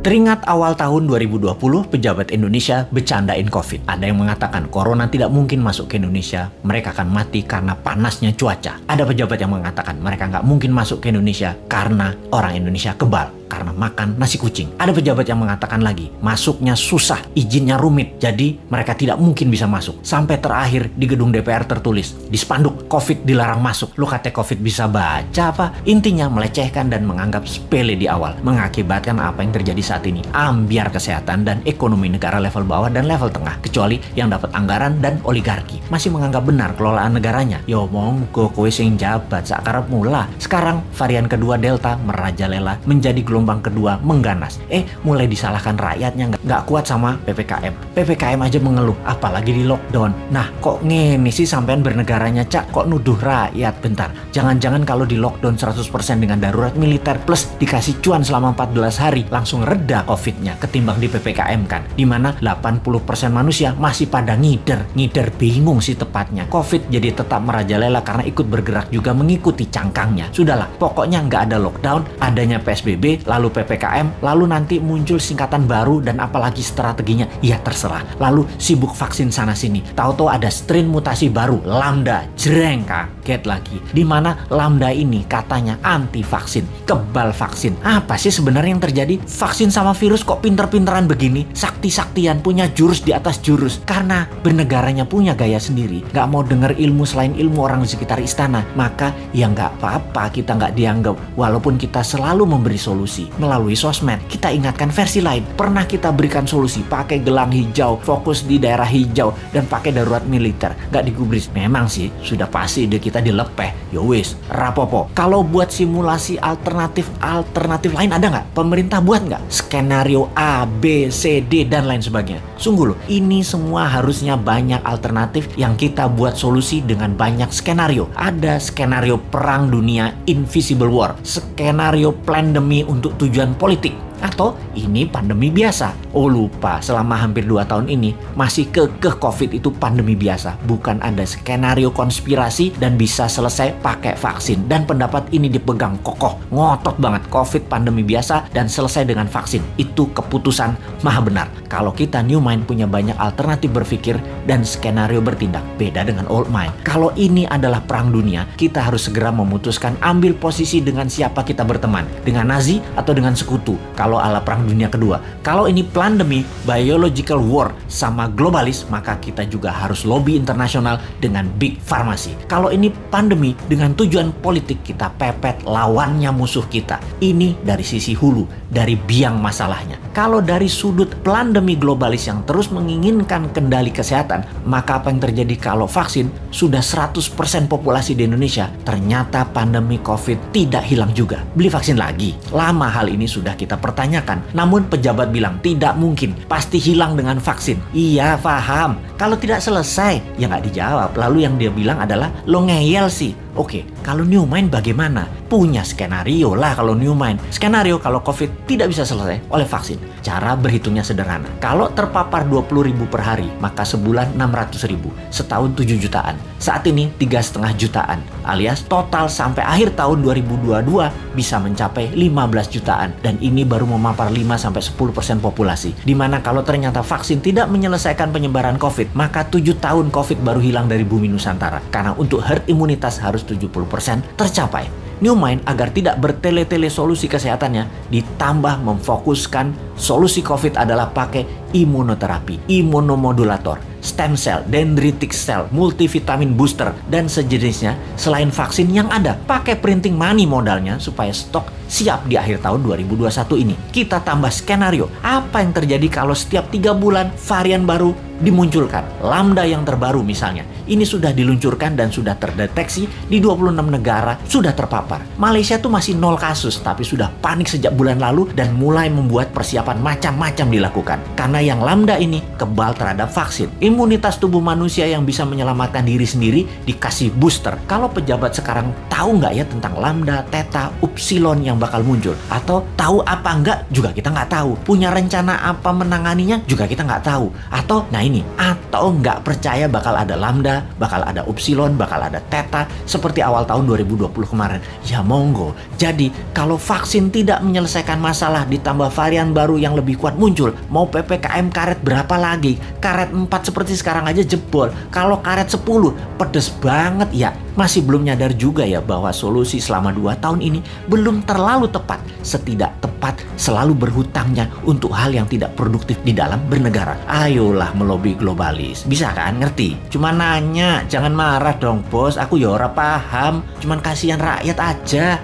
Teringat awal tahun 2020, pejabat Indonesia bercandain COVID. Ada yang mengatakan corona tidak mungkin masuk ke Indonesia, mereka akan mati karena panasnya cuaca. Ada pejabat yang mengatakan mereka nggak mungkin masuk ke Indonesia karena orang Indonesia kebal, karena makan nasi kucing. Ada pejabat yang mengatakan lagi, masuknya susah, izinnya rumit, jadi mereka tidak mungkin bisa masuk. Sampai terakhir di gedung DPR tertulis, di spanduk, COVID dilarang masuk. Lu kata COVID bisa baca apa? Intinya melecehkan dan menganggap sepele di awal, mengakibatkan apa yang terjadi saat ini. Ambiar kesehatan dan ekonomi negara level bawah dan level tengah, kecuali yang dapat anggaran dan oligarki masih menganggap benar kelolaan negaranya. Yo monggo kowe sing jabat sakarep mula. Sekarang varian kedua Delta merajalela, menjadi gelombang kedua mengganas. Mulai disalahkan rakyatnya nggak kuat sama PPKM. PPKM aja mengeluh, apalagi di lockdown. Nah kok ngene sih sampean bernegaranya, Cak? Kok nuduh rakyat? Bentar, jangan-jangan kalau di lockdown 100% dengan darurat militer plus dikasih cuan selama 14 hari langsung reda COVID-nya ketimbang di PPKM kan, dimana 80% manusia masih pada ngider bingung sih tepatnya. COVID jadi tetap merajalela karena ikut bergerak juga mengikuti cangkangnya. Sudahlah, pokoknya nggak ada lockdown, adanya PSBB, lalu PPKM, lalu nanti muncul singkatan baru dan apalagi strateginya, ya terserah. Lalu sibuk vaksin sana sini, tahu-tahu ada strain mutasi baru, Lambda, jreng, kaget lagi. Dimana Lambda ini katanya anti vaksin, kebal vaksin. Apa sih sebenarnya yang terjadi? Vaksin sama virus kok pinter-pinteran begini, sakti-saktian, punya jurus di atas jurus. Karena bernegaranya punya gaya sendiri, nggak mau denger ilmu selain ilmu orang di sekitar istana, maka ya nggak apa-apa kita nggak dianggap. Walaupun kita selalu memberi solusi melalui sosmed, kita ingatkan versi lain. Pernah kita berikan solusi pakai gelang hijau, fokus di daerah hijau, dan pakai darurat militer, nggak digubris. Memang sih sudah pasti ide kita dilepeh. Yowis, rapopo. Kalau buat simulasi alternatif lain ada nggak? Pemerintah buat nggak? Skenario A, B, C, D, dan lain sebagainya. Sungguh loh, ini semua harusnya banyak alternatif yang kita buat solusi dengan banyak skenario. Ada skenario perang dunia, invisible war, skenario pandemi untuk tujuan politik, atau ini pandemi biasa. Oh lupa, selama hampir 2 tahun ini masih kekeh COVID itu pandemi biasa. Bukan ada skenario konspirasi dan bisa selesai pakai vaksin. Dan pendapat ini dipegang kokoh, ngotot banget. COVID pandemi biasa dan selesai dengan vaksin. Itu keputusan maha benar. Kalau kita New Mind punya banyak alternatif berpikir dan skenario bertindak. Beda dengan Old Mind. Kalau ini adalah perang dunia, kita harus segera memutuskan ambil posisi dengan siapa kita berteman. Dengan Nazi atau dengan sekutu. Kalau ala perang dunia kedua. Kalau ini pandemi, biological war sama globalis, maka kita juga harus lobby internasional dengan big pharmacy. Kalau ini pandemi dengan tujuan politik, kita pepet lawannya musuh kita. Ini dari sisi hulu, dari biang masalahnya. Kalau dari sudut pandemi globalis yang terus menginginkan kendali kesehatan, maka apa yang terjadi kalau vaksin sudah 100% populasi di Indonesia, ternyata pandemi COVID tidak hilang juga. Beli vaksin lagi. Lama hal ini sudah kita pertanyakan. Namun pejabat bilang tidak mungkin, pasti hilang dengan vaksin. Iya, paham. Kalau tidak selesai, ya nggak dijawab. Lalu yang dia bilang adalah, lo ngeyel sih. Oke, kalau New Mind bagaimana? Punya skenario lah kalau New Mind. Skenario kalau COVID tidak bisa selesai oleh vaksin. Cara berhitungnya sederhana. Kalau terpapar 20.000 per hari, maka sebulan 600.000. Setahun 7 jutaan. Saat ini 3,5 jutaan. Alias total sampai akhir tahun 2022 bisa mencapai 15 jutaan. Dan ini baru memapar 5-10% populasi. Dimana kalau ternyata vaksin tidak menyelesaikan penyebaran COVID, maka 7 tahun COVID baru hilang dari bumi Nusantara. Karena untuk herd imunitas harus 70% tercapai. New Mind agar tidak bertele-tele solusi kesehatannya, ditambah memfokuskan solusi COVID adalah pakai imunoterapi, imunomodulator, stem cell, dendritic cell, multivitamin booster, dan sejenisnya selain vaksin yang ada. Pakai printing money modalnya supaya stok siap di akhir tahun 2021 ini. Kita tambah skenario, apa yang terjadi kalau setiap 3 bulan varian baru dimunculkan. Lambda yang terbaru misalnya. Ini sudah diluncurkan dan sudah terdeteksi di 26 negara sudah terpapar. Malaysia tuh masih 0 kasus, tapi sudah panik sejak bulan lalu dan mulai membuat persiapan macam-macam dilakukan. Karena yang lambda ini kebal terhadap vaksin. Imunitas tubuh manusia yang bisa menyelamatkan diri sendiri dikasih booster. Kalau pejabat sekarang tahu nggak ya tentang lambda, theta, upsilon yang bakal muncul? Atau tahu apa enggak juga kita nggak tahu. Punya rencana apa menanganinya juga kita nggak tahu. Atau nggak percaya bakal ada lambda, bakal ada upsilon, bakal ada theta seperti awal tahun 2020 kemarin. Ya monggo. Jadi kalau vaksin tidak menyelesaikan masalah ditambah varian baru yang lebih kuat muncul, mau PPKM karet berapa lagi? Karet 4 seperti sekarang aja jebol. Kalau karet 10 pedes banget ya. Masih belum nyadar juga ya bahwa solusi selama 2 tahun ini belum terlalu tepat. Setidak tepat selalu berhutangnya untuk hal yang tidak produktif di dalam bernegara. Ayolah melobi globalis. Bisa kan ngerti? Cuma nanya, jangan marah dong bos. Aku ya ora paham. Cuman kasihan rakyat aja.